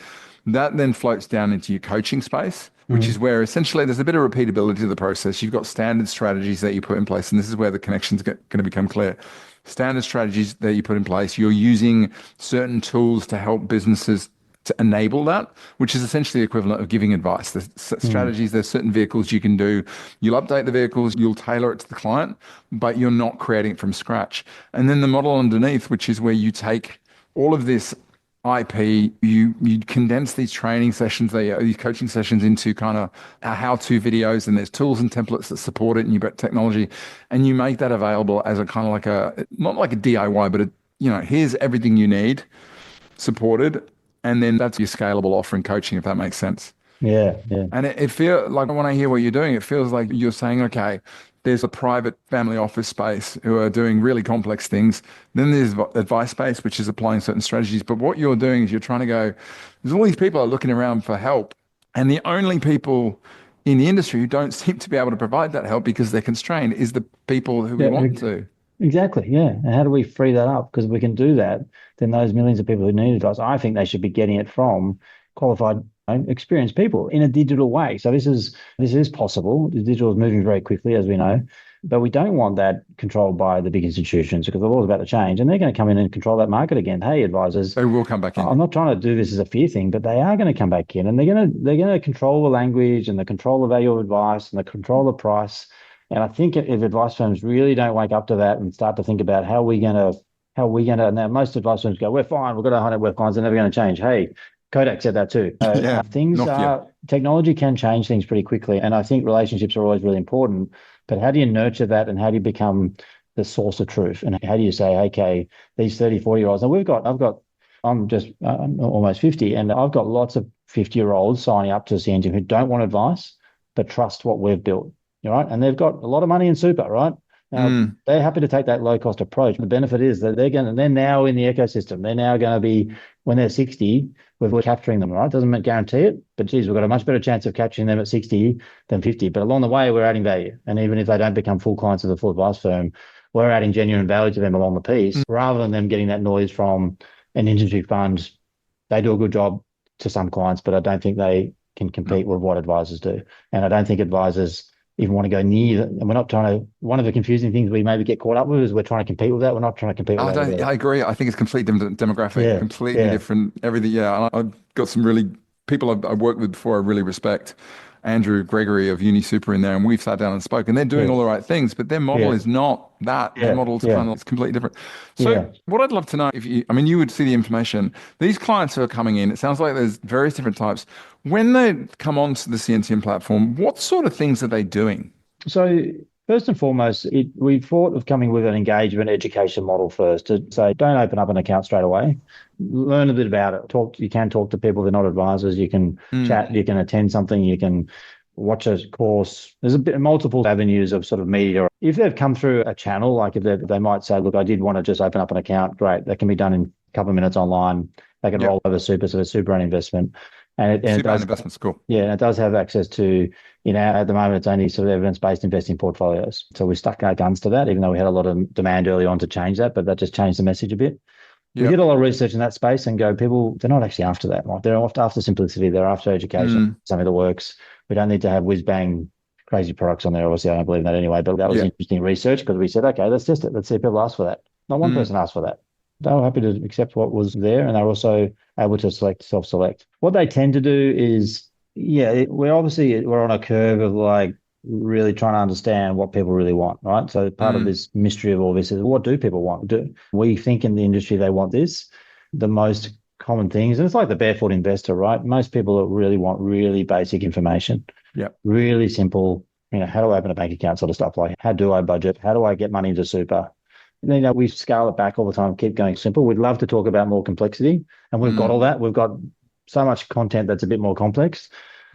That then floats down into your coaching space, which is where essentially there's a bit of repeatability to the process. You've got standard strategies that you put in place, and this is where the connections going to become clear. Standard strategies that you put in place. You're using certain tools to help businesses to enable that, which is essentially the equivalent of giving advice. There's strategies, there's certain vehicles you can do. You'll update the vehicles, you'll tailor it to the client, but you're not creating it from scratch. And then the model underneath, which is where you take all of this IP, you condense these training sessions, these coaching sessions into kind of how-to videos, and there's tools and templates that support it, and you've got technology, and you make that available as a kind of like not like a DIY, but here's everything you need supported, and then that's your scalable offering coaching, if that makes sense. Yeah. Yeah. And it feels like when I hear what you're doing, it feels like you're saying, okay, there's a private family office space who are doing really complex things. Then there's advice space, which is applying certain strategies. But what you're doing is you're trying to go, there's all these people are looking around for help. And the only people in the industry who don't seem to be able to provide that help because they're constrained is the people who we want to. Exactly. Yeah. And how do we free that up? Because if we can do that, then those millions of people who need advice, I think they should be getting it from qualified, experienced people in a digital way. So this is possible. The digital is moving very quickly, as we know, but we don't want that controlled by the big institutions because the law's about to change and they're going to come in and control that market again. Hey, advisors, they will come back in. I'm not trying to do this as a fear thing, but they are going to come back in and they're going to control the language and they control the value of advice and they control the price. And I think if advice firms really don't wake up to that and start to think about how are we going to, now most advice firms go, we're fine, we've got 100 work clients, they're never going to change. Hey, Kodak said that too. Technology can change things pretty quickly. And I think relationships are always really important, but how do you nurture that and how do you become the source of truth? And how do you say, okay, these 30, 40-year-olds, and I'm almost 50 and I've got lots of 50-year-olds signing up to Scientiam who don't want advice, but trust what we've built. Right. And they've got a lot of money in super, right? Now, they're happy to take that low cost approach. The benefit is that they're now in the ecosystem. They're now going to be, when they're 60, we're capturing them, right? Doesn't guarantee it, but geez, we've got a much better chance of capturing them at 60 than 50. But along the way, we're adding value. And even if they don't become full clients of the full advice firm, we're adding genuine value to them along the piece rather than them getting that noise from an industry fund. They do a good job to some clients, but I don't think they can compete with what advisors do. And I don't think advisors even want to go near, and we're not trying to, one of the confusing things we maybe get caught up with is we're trying to compete with that. We're not trying to compete with that. I agree. I think it's completely different demographic, completely different, everything. Yeah. And I've got some really people I've worked with before I really respect. Andrew Gregory of Uni Super in there, and we've sat down and spoken. They're doing all the right things, but their model is not that. Their model is kind of it's completely different. So what I'd love to know, you would see the information. These clients who are coming in, it sounds like there's various different types. When they come onto the Scientiam platform, what sort of things are they doing? So first and foremost, we thought of coming with an engagement education model first to say, don't open up an account straight away. Learn a bit about it. You can talk to people. They're not advisors. You can chat. You can attend something. You can watch a course. There's multiple avenues of sort of media. If they've come through a channel, like if they might say, look, I did want to just open up an account. Great. That can be done in a couple of minutes online. They can roll over super. So it's super own investment. And it does, investment's cool. Yeah, and it does have access to, at the moment, it's only sort of evidence-based investing portfolios. So we stuck our guns to that, even though we had a lot of demand early on to change that, but that just changed the message a bit. We did a lot of research in that space and people, they're not actually after that. They're after simplicity. They're after education, something that works. We don't need to have whiz-bang crazy products on there. Obviously, I don't believe in that anyway, but that was interesting research because we said, okay, let's test it. Let's see if people ask for that. Not one person asked for that. They were happy to accept what was there, and they're also able to self-select. What they tend to do is, we're on a curve of like really trying to understand what people really want, right? So part of this mystery of all this is, what do people want? We think in the industry they want this. The most common things, and it's like the barefoot investor, right? Most people really want really basic information. Yeah. Really simple, how do I open a bank account sort of stuff, like how do I budget? How do I get money into super? We scale it back all the time, keep going simple. We'd love to talk about more complexity, and we've got all that. We've got so much content that's a bit more complex,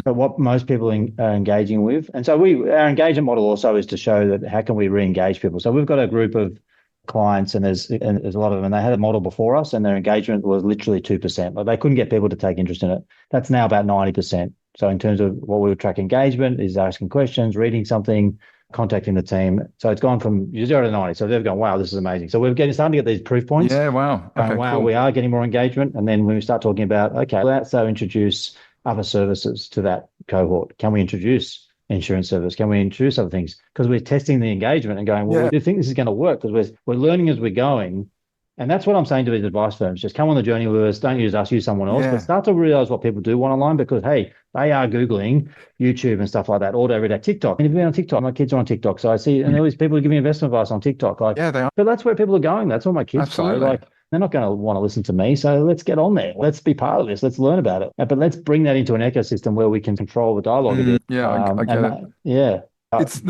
but what most people are engaging with. And so our engagement model also is to show that how can we re-engage people. So we've got a group of clients, and there's a lot of them, and they had a model before us, and their engagement was literally 2%. Like they couldn't get people to take interest in it. That's now about 90%. So in terms of what we would track engagement is asking questions, reading something, contacting the team. So it's gone from 0 to 90. So they've gone, wow, this is amazing. So we're starting to get these proof points. Yeah, wow. Okay, wow, cool. we are getting more engagement. And then when we start talking about, okay, let's introduce other services to that cohort. Can we introduce insurance service? Can we introduce other things? Because we're testing the engagement and going, well, we do think this is going to work because we're learning as we're going. And that's what I'm saying to these advice firms. Just come on the journey with us. Don't use us, use someone else. But start to realize what people do want online because, hey, they are Googling YouTube and stuff like that all day, every day. TikTok. And if you've been on TikTok, my kids are on TikTok. So I see, and all these people are giving investment advice on TikTok. Like, yeah, they are. But that's where people are going. That's what my kids play. Like, they're not going to want to listen to me. So let's get on there. Let's be part of this. Let's learn about it. But let's bring that into an ecosystem where we can control the dialogue a bit. Yeah, I get it. Yeah. It's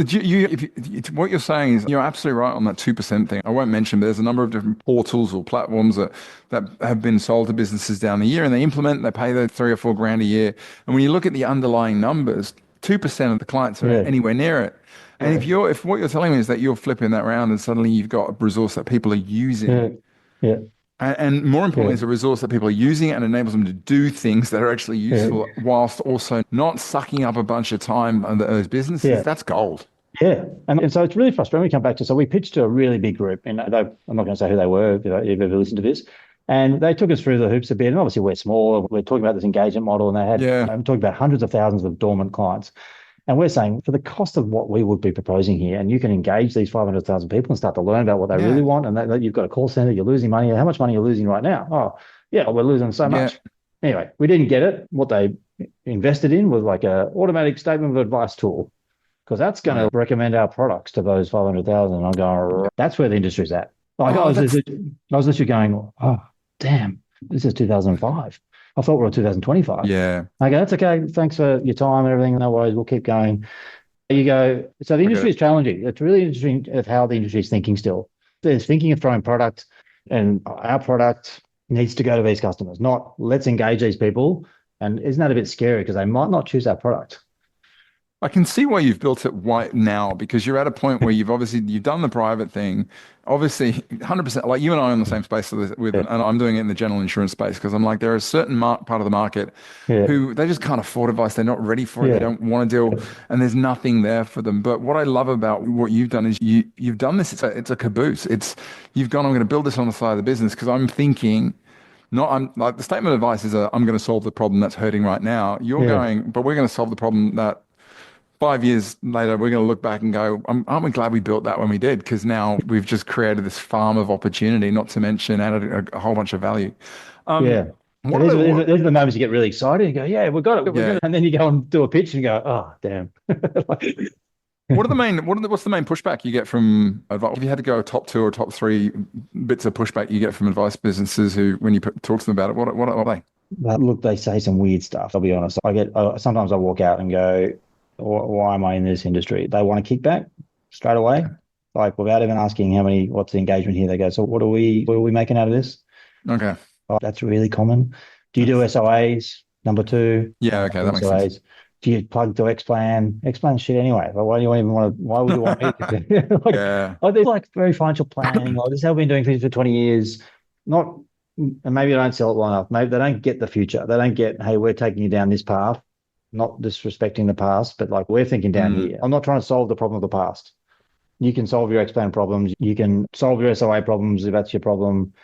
what you're saying is you're absolutely right on that 2% thing. I won't mention, but there's a number of different portals or platforms that have been sold to businesses down the year, and they pay the $3 or $4 grand a year. And when you look at the underlying numbers, 2% of the clients are anywhere near it. And if what you're telling me is that you're flipping that around and suddenly you've got a resource that people are using. Yeah. And more importantly, it's a resource that people are using and enables them to do things that are actually useful whilst also not sucking up a bunch of time on those businesses. That's gold. Yeah. And so it's really frustrating when we come back to, so we pitched to a really big group, and I'm not going to say who they were, if you've ever listened to this. And they took us through the hoops a bit. And obviously we're small. We're talking about this engagement model, and I'm talking about hundreds of thousands of dormant clients. And we're saying for the cost of what we would be proposing here, and you can engage these 500,000 people and start to learn about what they really want. And that you've got a call center, you're losing money. How much money are you losing right now? Oh, yeah, we're losing so much. Anyway, we didn't get it. What they invested in was like a automatic statement of advice tool, because that's going to recommend our products to those 500,000. And I'm going, that's where the industry's at. Like I was literally going, oh, damn, this is 2005. I thought we were 2025. Yeah. Okay, that's okay. Thanks for your time and everything. No worries. We'll keep going. You go. So the industry is challenging. It's really interesting of how the industry is thinking still. There's thinking of throwing product, and our product needs to go to these customers, not let's engage these people. And isn't that a bit scary because they might not choose our product? I can see why you've built it right now, because you're at a point where you've done the private thing, obviously 100%, like you and I are in the same space with and I'm doing it in the general insurance space, because I'm like, there are a certain part of the market who they just can't afford advice. They're not ready for it. They don't want to deal, and there's nothing there for them. But what I love about what you've done is you've done this. It's a caboose. You've gone, I'm going to build this on the side of the business, because I'm thinking, I'm like, the statement of advice is I'm going to solve the problem that's hurting right now. You're going, but we're going to solve the problem that 5 years later, we're going to look back and go, aren't we glad we built that when we did? Because now we've just created this farm of opportunity, not to mention added a whole bunch of value. These are the moments you get really excited and go, yeah, we got it. And then you go and do a pitch and you go, oh, damn. What's the main pushback you get from advice? If you had to go top 2 or top 3 bits of pushback you get from advice businesses who, when you talk to them about it, what are they? Look, they say some weird stuff. I'll be honest. Sometimes I walk out and go, why am I in this industry? They want a kickback straight away, like without even asking what's the engagement here. They go, so what are we making out of this? Okay. That's really common. Do you do SOAs? Number 2. Yeah. Okay. That makes sense. Do you plug to Xplan? Xplan shit anyway. But why would you want me to do? They're like very financial planning. This is how we've been doing things for 20 years. And maybe I don't sell it well enough. Maybe they don't get the future. They don't get, hey, we're taking you down this path. Not disrespecting the past, but like we're thinking down here. I'm not trying to solve the problem of the past. You can solve your Xplan problems. You can solve your SOA problems if that's your problem.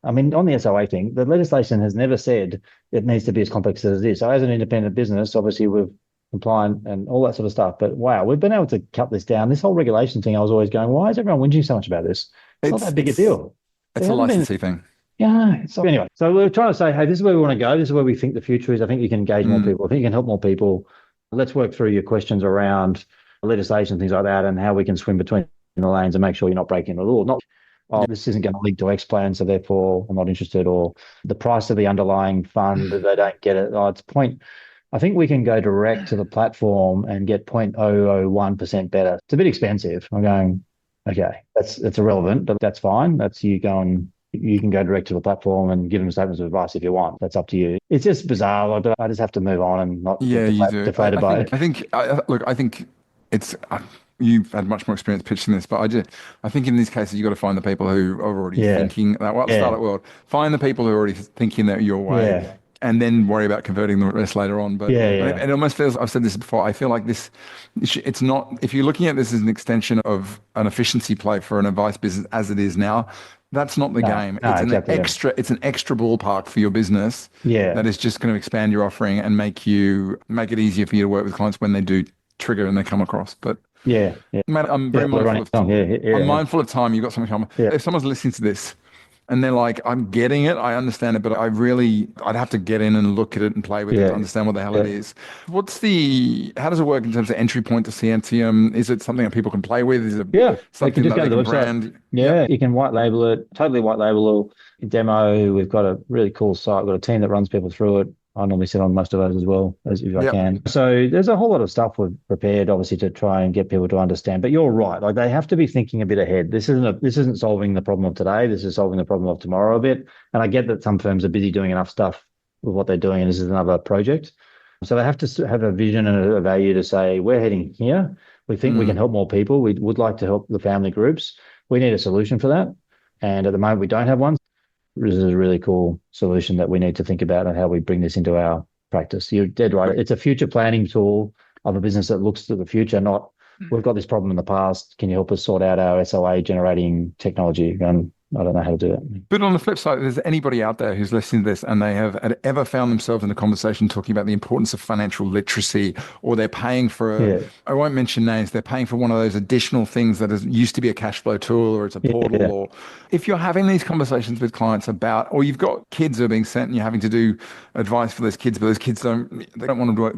I mean, on the SOA thing, the legislation has never said it needs to be as complex as it is. So as an independent business, obviously we're compliant and all that sort of stuff. But wow, we've been able to cut this down. This whole regulation thing, I was always going, why is everyone whinging so much about this? It's not that big a deal. It's a licensing thing. Yeah. So anyway, so we're trying to say, hey, this is where we want to go. This is where we think the future is. I think you can engage more people. I think you can help more people. Let's work through your questions around legislation, things like that, and how we can swim between the lanes and make sure you're not breaking the law. Not, this isn't going to lead to Xplan, so therefore I'm not interested, or the price of the underlying fund, they don't get it. I think we can go direct to the platform and get 0.001% better. It's a bit expensive. I'm going, Okay, that's irrelevant, but that's fine. That's you going. You can go direct to the platform and give them statements of advice if you want. That's up to you. It's just bizarre. I just have to move on and not Yeah, get you do. deflated by it. Look, I think it's, you've had much more experience pitching this, but I think in these cases, you've got to find the people who are already Yeah, thinking that, well, yeah, startup world, find the people who are already thinking that your way, yeah, and then worry about converting the rest later on. But yeah, and yeah. it almost feels, I've said this before, I feel like this, it's not, if you're looking at this as an extension of an efficiency play for an advice business as it is now, that's not the No, game. no, exactly. Yeah, It's an extra ballpark for your business yeah, that is just going to expand your offering and make it easier for you to work with clients when they do trigger and they come across. But yeah, yeah. mate, I'm Yeah, very we're mindful running of along. Yeah, I'm yeah, mindful of time. You've got something coming. yeah, If someone's listening to this and they're like, I'm getting it, I understand it, but I'd have to get in and look at it and play with it to yeah, understand what the hell yeah. it is. How does it work in terms of entry point to Scientiam? Is it something that people can play with? Is it Yeah, they can something just that go they to the can website. brand? Yeah, Yep. you can white label it, totally white label a demo. We've got a really cool site. We've got a team that runs people through it. I normally sit on most of those as well, as if I Yep. can. So there's a whole lot of stuff we've prepared, obviously, to try and get people to understand. But you're right, like they have to be thinking a bit ahead. This isn't solving the problem of today. This is solving the problem of tomorrow a bit. And I get that some firms are busy doing enough stuff with what they're doing, and this is another project. So they have to have a vision and a value to say, we're heading here. We think we can help more people. We would like to help the family groups. We need a solution for that. And at the moment, we don't have one. This is a really cool solution that we need to think about and how we bring this into our practice. You're dead right. It's a future planning tool of a business that looks to the future, not we've got this problem in the past. Can you help us sort out our SOA generating technology? And I don't know how to do it. But on the flip side, if there's anybody out there who's listening to this and they have ever found themselves in a conversation talking about the importance of financial literacy, or they're paying for Yeah. I won't mention names, they're paying for one of those additional things that used to be a cash flow tool, or it's a portal, Yeah. or if you're having these conversations with clients about, or you've got kids who are being sent and you're having to do advice for those kids, but those kids don't want to work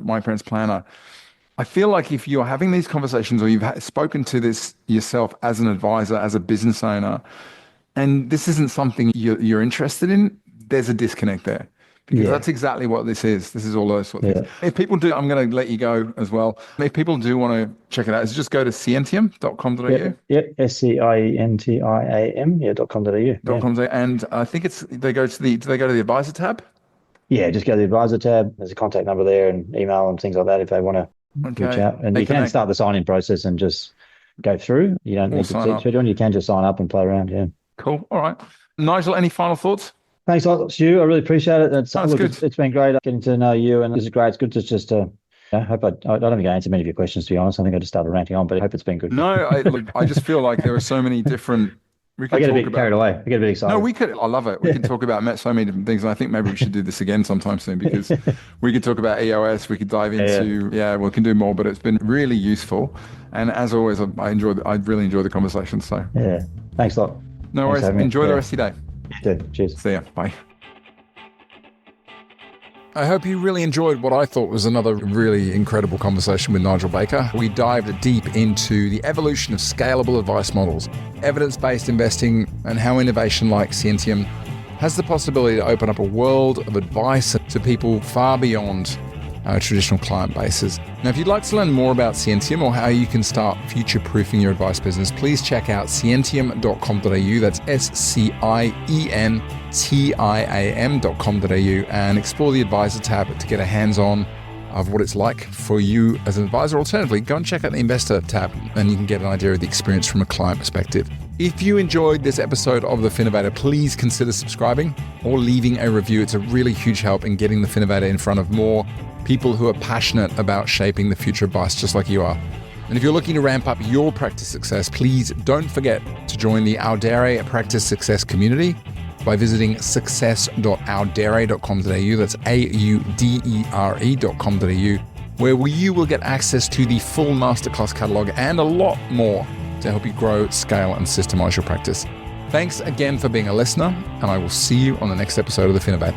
my parents' planner. I feel like if you're having these conversations or you've spoken to this yourself as an advisor, as a business owner, and this isn't something you're interested in, there's a disconnect there. Because Yeah. that's exactly what this is. This is all those sort of Yeah. things. If people do, I'm going to let you go as well. If people do want to check it out, just go to scientiam.com.au. Yeah. Scientiam. Yeah. .com.au. Yeah. And I think do they go to the advisor tab? Yeah. Just go to the advisor tab. There's a contact number there and email and things like that if they want to reach Okay. out. And you can start the sign-in process and just go through. You don't need to sign up. teach anyone. You can just sign up and play around. Yeah. Cool. All right. Nigel, any final thoughts? Thanks a lot, Stu. I really appreciate it. That's good. It's been great getting to know you, and this is great. It's good to just I hope I don't think I answered many of your questions, to be honest. I think I just started ranting on, but I hope it's been good. No, I just feel like there are so many different. I get a bit carried away. I get a bit excited. No, I love it. We can talk about so many different things. And I think maybe we should do this again sometime soon, because we could talk about EOS. We could dive into, we can do more, but it's been really useful. And as always, I really enjoy the conversation. So yeah, thanks a lot. No worries. Enjoy the rest of your day. You too. Cheers. See ya. Bye. I hope you really enjoyed what I thought was another really incredible conversation with Nigel Baker. We dived deep into the evolution of scalable advice models, evidence-based investing, and how innovation like Scientiam has the possibility to open up a world of advice to people far beyond our traditional client bases. Now, if you'd like to learn more about Scientiam or how you can start future-proofing your advice business, please check out scientiam.com.au. That's SCIENTIAM.com.au, and explore the advisor tab to get a hands-on of what it's like for you as an advisor. Alternatively, go and check out the investor tab and you can get an idea of the experience from a client perspective. If you enjoyed this episode of The Finnovator, please consider subscribing or leaving a review. It's a really huge help in getting The Finnovator in front of more people who are passionate about shaping the future of advice, just like you are. And if you're looking to ramp up your practice success, please don't forget to join the Audere Practice Success community by visiting success.audere.com.au. That's AUDERE.com.au, where you will get access to the full masterclass catalog and a lot more to help you grow, scale, and systemize your practice. Thanks again for being a listener, and I will see you on the next episode of The Finnovator.